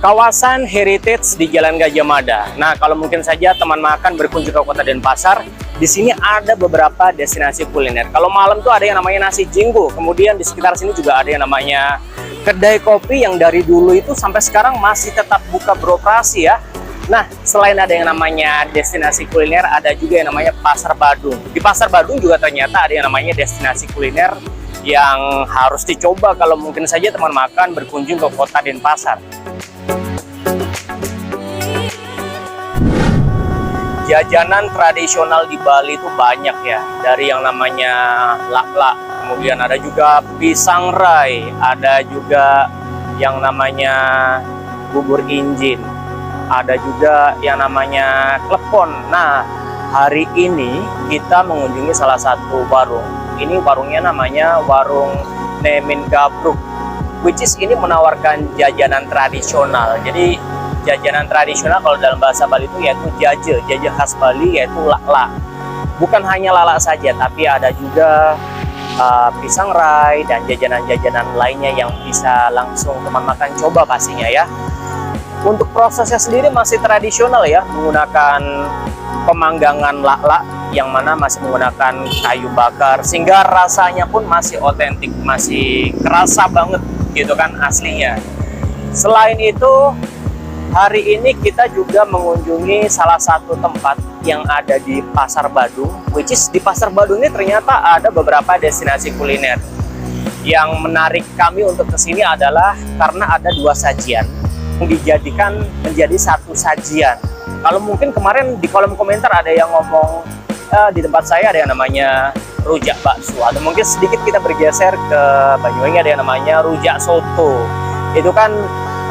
Kawasan Heritage di Jalan Gajah Mada. Nah, kalau mungkin saja teman makan berkunjung ke Kota Denpasar, di sini ada beberapa destinasi kuliner. Kalau malam tuh ada yang namanya nasi jinggo, kemudian di sekitar sini juga ada yang namanya kedai kopi yang dari dulu itu sampai sekarang masih tetap buka beroperasi ya. Nah, selain ada yang namanya destinasi kuliner, ada juga yang namanya Pasar Badung. Di Pasar Badung juga ternyata ada yang namanya destinasi kuliner yang harus dicoba kalau mungkin saja teman makan berkunjung ke Kota Denpasar. Jajanan tradisional di Bali itu banyak ya, dari yang namanya lak-lak, kemudian ada juga pisang rai, ada juga yang namanya bubur injin, ada juga yang namanya klepon. Nah, hari ini kita mengunjungi salah satu warung. Ini warungnya namanya Warung Nemen Gabruk, which is ini menawarkan jajanan tradisional. Jadi jajanan tradisional kalau dalam bahasa Bali itu yaitu jaje khas Bali yaitu lak-lak. Bukan hanya lala saja, tapi ada juga pisang rai dan jajanan-jajanan lainnya yang bisa langsung teman makan coba pastinya ya. Untuk prosesnya sendiri masih tradisional ya, menggunakan pemanggangan lak-lak yang mana masih menggunakan kayu bakar, sehingga rasanya pun masih otentik, masih kerasa banget gitu kan aslinya. Selain itu, hari ini kita juga mengunjungi salah satu tempat yang ada di Pasar Badung, which is di Pasar Badung ini ternyata ada beberapa destinasi kuliner. Yang menarik kami untuk kesini adalah karena ada dua sajian yang dijadikan menjadi satu sajian. Kalau mungkin kemarin di kolom komentar ada yang ngomong di tempat saya ada yang namanya rujak bakso, atau mungkin sedikit kita bergeser ke Banyuwangi ada yang namanya rujak soto. Itu kan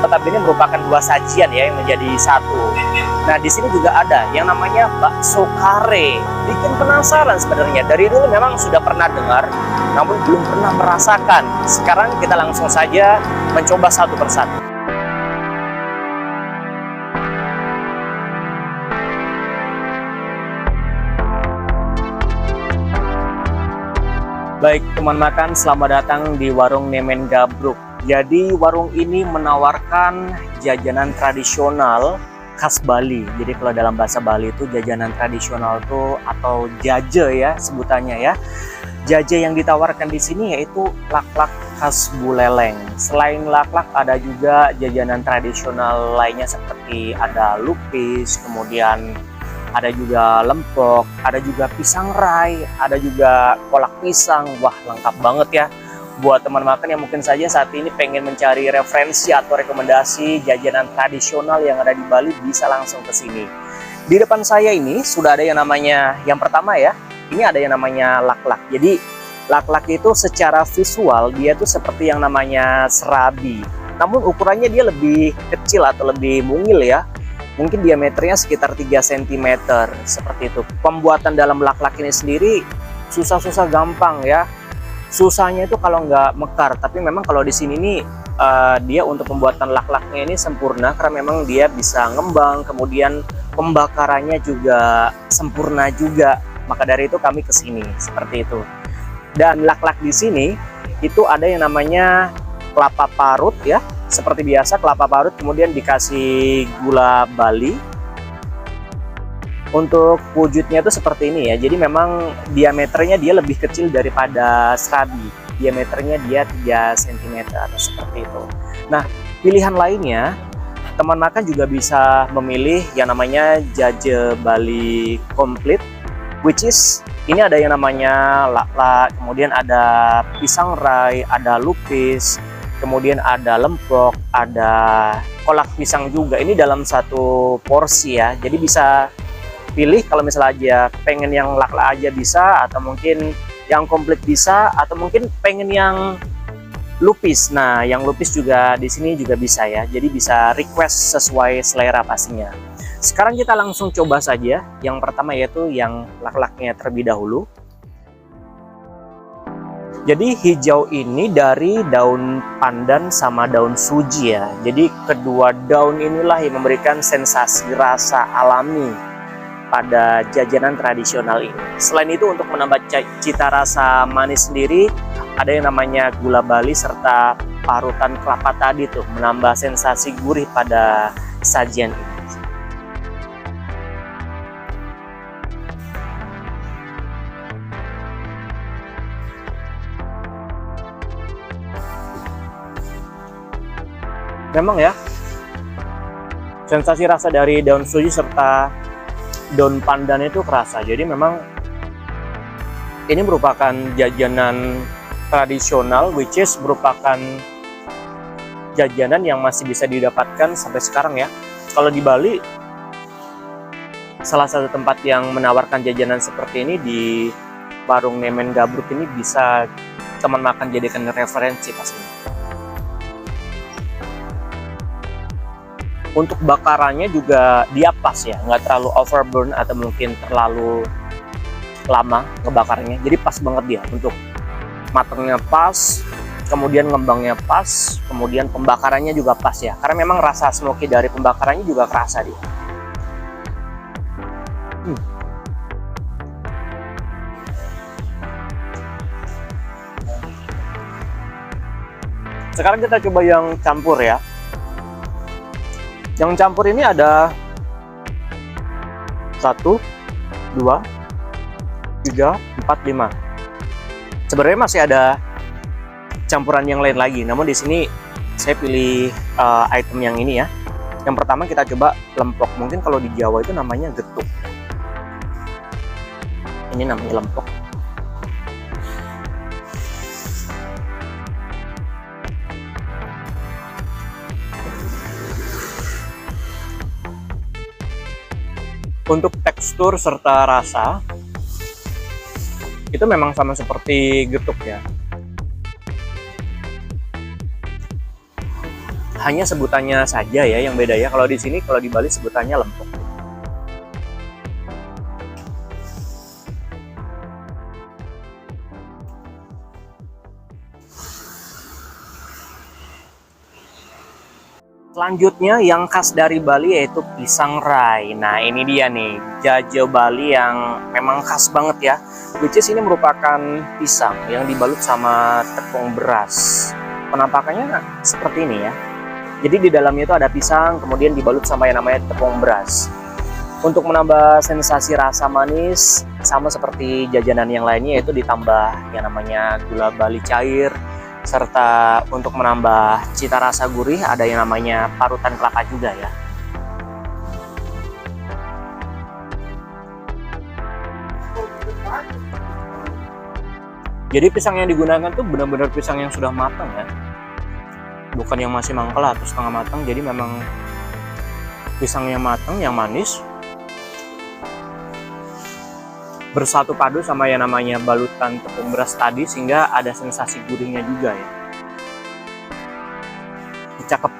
tetapi ini merupakan dua sajian ya yang menjadi satu. Nah, di sini juga ada yang namanya bakso kare. Bikin penasaran sebenarnya. Dari dulu memang sudah pernah dengar, namun belum pernah merasakan. Sekarang kita langsung saja mencoba satu persatu. Baik, teman makan, selamat datang di Warung Nemen Gabruk. Jadi warung ini menawarkan jajanan tradisional khas Bali. Jadi kalau dalam bahasa Bali itu jajanan tradisional tuh atau jaje ya sebutannya ya. Jaje yang ditawarkan di sini yaitu lak-lak khas Buleleng. Selain lak-lak ada juga jajanan tradisional lainnya seperti ada lupis, kemudian ada juga lempok, ada juga pisang rai, ada juga kolak pisang. Wah, lengkap banget ya. Buat teman makan yang mungkin saja saat ini pengen mencari referensi atau rekomendasi jajanan tradisional yang ada di Bali, bisa langsung ke sini. Di depan saya ini sudah ada yang namanya, yang pertama ya, ini ada yang namanya lak-lak. Jadi lak-lak itu secara visual dia tuh seperti yang namanya serabi. Namun ukurannya dia lebih kecil atau lebih mungil ya. Mungkin diameternya sekitar 3 cm seperti itu. Pembuatan dalam lak-lak ini sendiri susah-susah gampang ya. Susahnya itu kalau nggak mekar, tapi memang kalau di sini nih dia untuk pembuatan lak-laknya ini sempurna karena memang dia bisa ngembang, kemudian pembakarannya juga sempurna juga. Maka dari itu kami ke sini seperti itu. Dan lak-lak di sini itu ada yang namanya kelapa parut ya. Seperti biasa kelapa parut kemudian dikasih gula Bali. Untuk wujudnya itu seperti ini ya. Jadi memang diameternya dia lebih kecil daripada serabi. Diameternya dia 3 cm atau seperti itu. Nah, pilihan lainnya teman makan juga bisa memilih yang namanya jaje Bali komplit, which is ini ada yang namanya lak-lak, kemudian ada pisang rai, ada lupis, kemudian ada lempok, ada kolak pisang juga. Ini dalam satu porsi ya. Jadi bisa pilih kalau misalnya aja pengen yang lak-lak aja bisa, atau mungkin yang komplit bisa, atau mungkin pengen yang lupis. Nah, yang lupis juga di sini juga bisa ya. Jadi bisa request sesuai selera pastinya. Sekarang kita langsung coba saja. Yang pertama yaitu yang lak-laknya terlebih dahulu. Jadi hijau ini dari daun pandan sama daun suji ya. Jadi kedua daun inilah yang memberikan sensasi rasa alami pada jajanan tradisional ini. Selain itu untuk menambah cita rasa manis sendiri, ada yang namanya gula Bali serta parutan kelapa tadi tuh menambah sensasi gurih pada sajian ini. Memang ya, sensasi rasa dari daun suji serta daun pandan itu kerasa. Jadi memang ini merupakan jajanan tradisional, which is merupakan jajanan yang masih bisa didapatkan sampai sekarang ya. Kalau di Bali, salah satu tempat yang menawarkan jajanan seperti ini di warung Nemen Gabruk ini bisa teman makan jadikan referensi pastinya. Untuk bakarannya juga dia pas ya, nggak terlalu overburn atau mungkin terlalu lama ngebakarnya. Jadi pas banget dia untuk matangnya pas, kemudian ngembangnya pas, kemudian pembakarannya juga pas ya. Karena memang rasa smoky dari pembakarannya juga kerasa dia. Sekarang kita coba yang campur ya. Yang campur ini ada 1, 2, 3, 4, 5. Sebenarnya masih ada campuran yang lain lagi, namun di sini saya pilih item yang ini ya. Yang pertama kita coba lempok. Mungkin kalau di Jawa itu namanya getuk. Ini namanya lempok. Untuk tekstur serta rasa itu memang sama seperti getuk ya. Hanya sebutannya saja ya yang beda ya. Kalau di sini, kalau di Bali sebutannya lempok. Selanjutnya yang khas dari Bali yaitu pisang rai. Nah ini dia nih, jajo Bali yang memang khas banget ya. Which is ini merupakan pisang yang dibalut sama tepung beras. Penampakannya seperti ini ya. Jadi di dalamnya itu ada pisang, kemudian dibalut sama yang namanya tepung beras. Untuk menambah sensasi rasa manis, sama seperti jajanan yang lainnya, yaitu ditambah yang namanya gula Bali cair, serta untuk menambah cita rasa gurih ada yang namanya parutan kelapa juga ya. Jadi pisang yang digunakan tuh benar-benar pisang yang sudah matang ya, bukan yang masih mangkal atau setengah matang. Jadi memang pisang yang matang, yang manis, bersatu padu sama yang namanya balutan tepung beras tadi, sehingga ada sensasi gurihnya juga ya. Cakep.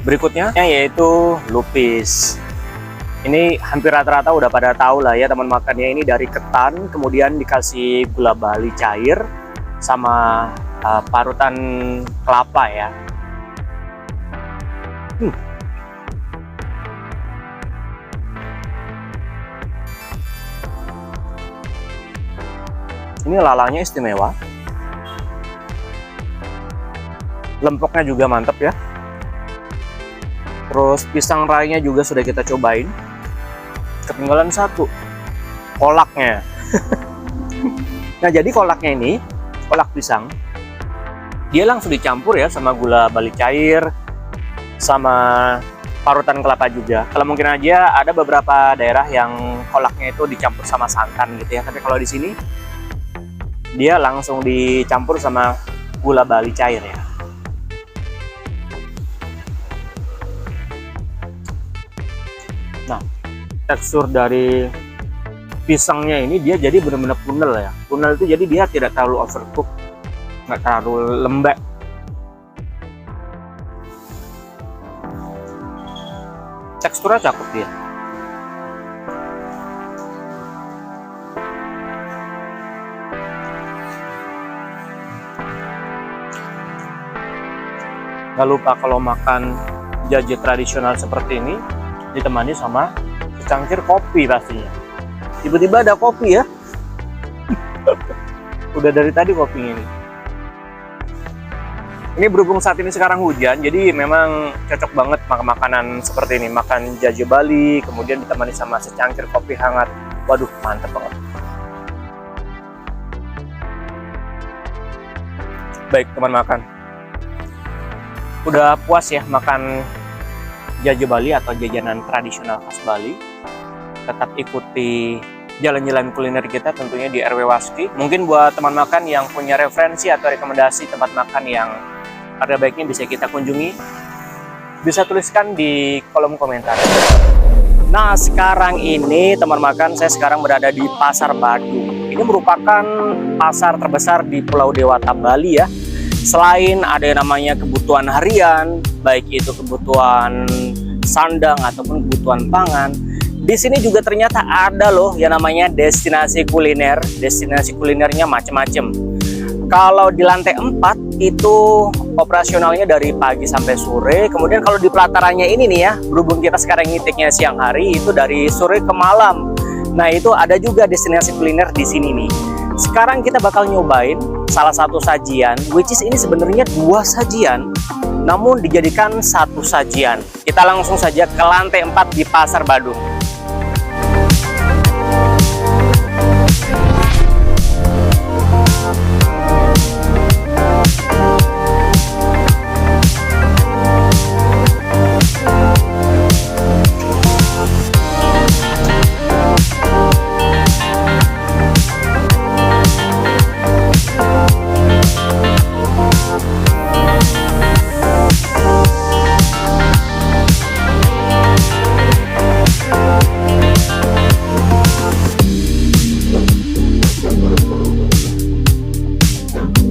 Berikutnya yaitu lupis. Ini hampir rata-rata udah pada tahu lah ya teman makannya. Ini dari ketan, kemudian dikasih gula Bali cair sama parutan kelapa ya. Ini lalanya istimewa. Lempoknya juga mantep ya. Terus pisang rainya juga sudah kita cobain. Ketinggalan satu, kolaknya. Nah jadi kolaknya ini, kolak pisang, dia langsung dicampur ya sama gula Bali cair, sama parutan kelapa juga. Kalau mungkin aja ada beberapa daerah yang kolaknya itu dicampur sama santan gitu ya. Tapi kalau di sini dia langsung dicampur sama gula Bali cair ya. Nah, tekstur dari pisangnya ini dia jadi benar-benar punel ya. Punel itu jadi dia tidak terlalu overcook, nggak terlalu lembek. Teksturnya cakep dia. Gak lupa kalau makan jaje tradisional seperti ini ditemani sama secangkir kopi pastinya. Tiba-tiba ada kopi ya. Udah dari tadi kopi ini. Ini berhubung saat ini sekarang hujan, jadi memang cocok banget makan makanan seperti ini. Makan jaje Bali, kemudian ditemani sama secangkir kopi hangat. Waduh, mantep banget. Baik teman makan, udah puas ya makan jaje Bali atau jajanan tradisional khas Bali. Tetap ikuti jalan-jalan kuliner kita tentunya di RW Waski. Mungkin buat teman makan yang punya referensi atau rekomendasi tempat makan yang ada baiknya bisa kita kunjungi, bisa tuliskan di kolom komentar. Nah sekarang ini teman makan, saya sekarang berada di Pasar Badung. Ini merupakan pasar terbesar di Pulau Dewata, Bali ya. Selain ada yang namanya kebutuhan harian, baik itu kebutuhan sandang ataupun kebutuhan pangan, di sini juga ternyata ada loh yang namanya destinasi kuliner. Destinasi kulinernya macam-macam. Kalau di lantai 4 itu operasionalnya dari pagi sampai sore. Kemudian kalau di pelatarannya ini nih ya, berhubung kita sekarang ngitiknya siang hari, itu dari sore ke malam. Nah itu ada juga destinasi kuliner di sini nih. Sekarang kita bakal nyobain salah satu sajian, which is ini sebenarnya 2 sajian, namun dijadikan 1 sajian. Kita langsung saja ke lantai 4 di Pasar Badung.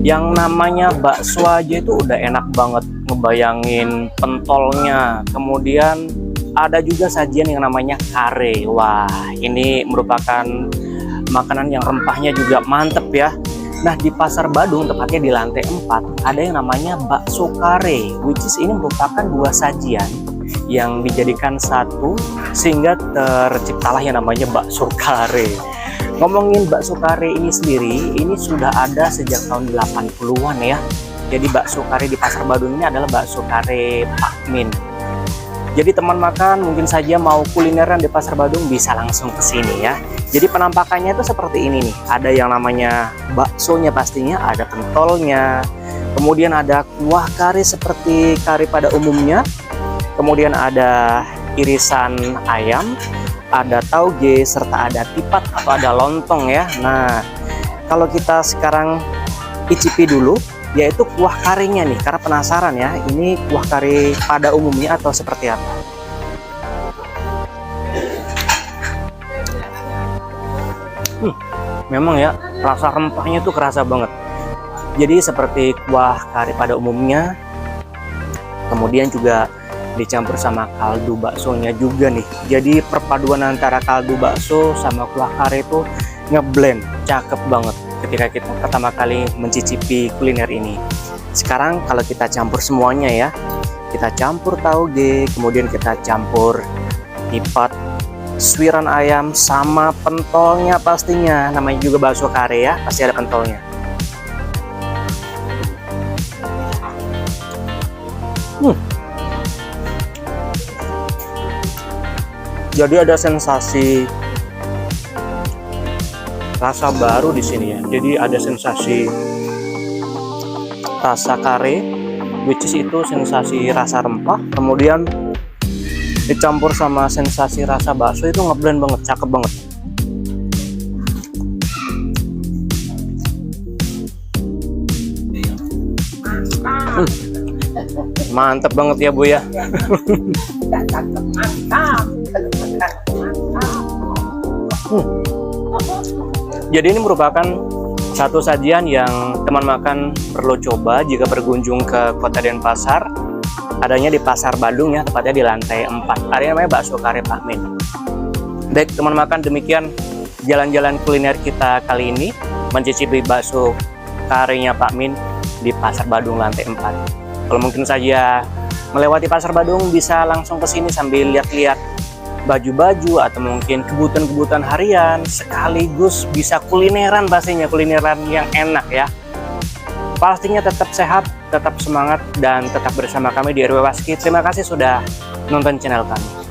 Yang namanya bakso aja itu udah enak banget, ngebayangin pentolnya. Kemudian ada juga sajian yang namanya kare. Wah, ini merupakan makanan yang rempahnya juga mantep ya. Nah, di Pasar Badung, tepatnya di lantai 4, ada yang namanya bakso kare, which is ini merupakan 2 sajian yang dijadikan 1, sehingga terciptalah yang namanya bakso kare. Ngomongin bakso kare ini sendiri, ini sudah ada sejak tahun 80-an ya. Jadi bakso kare di Pasar Badung ini adalah bakso kare Pak Min. Jadi teman makan mungkin saja mau kulineran di Pasar Badung bisa langsung ke sini ya. Jadi penampakannya itu seperti ini nih. Ada yang namanya baksonya pastinya, ada pentolnya. Kemudian ada kuah kare seperti kare pada umumnya. Kemudian ada irisan ayam, ada tauge, serta ada tipat atau ada lontong ya. Nah, kalau kita sekarang icipi dulu, yaitu kuah karinya nih, karena penasaran ya, ini kuah kari pada umumnya atau seperti apa. Memang ya, rasa rempahnya tuh kerasa banget. Jadi seperti kuah kari pada umumnya, kemudian juga dicampur sama kaldu baksonya juga nih. Jadi perpaduan antara kaldu bakso sama kuah kare itu ngeblend, cakep banget ketika kita pertama kali mencicipi kuliner ini. Sekarang kalau kita campur semuanya ya, kita campur tauge, kemudian kita campur tipat, suiran ayam, sama pentolnya pastinya. Namanya juga bakso kare ya, pasti ada pentolnya. Jadi ada sensasi rasa baru di sini ya. Jadi ada sensasi rasa kare, which is itu sensasi rasa rempah, kemudian dicampur sama sensasi rasa bakso, itu ngeblend banget, cakep banget. Mantep banget ya Bu ya. Jadi ini merupakan satu sajian yang teman makan perlu coba jika berkunjung ke Kota Denpasar. Adanya di Pasar Badung ya, tepatnya di lantai 4. Ada yang namanya bakso kare Pak Min. Baik teman makan, demikian jalan-jalan kuliner kita kali ini, mencicipi bakso karenya Pak Min di Pasar Badung lantai 4. Kalau mungkin saja melewati Pasar Badung, bisa langsung ke sini sambil lihat-lihat baju-baju atau mungkin kebutuhan-kebutuhan harian, sekaligus bisa kulineran, pastinya kulineran yang enak ya. Pastinya tetap sehat, tetap semangat, dan tetap bersama kami di RW Waski. Terima kasih sudah nonton channel kami.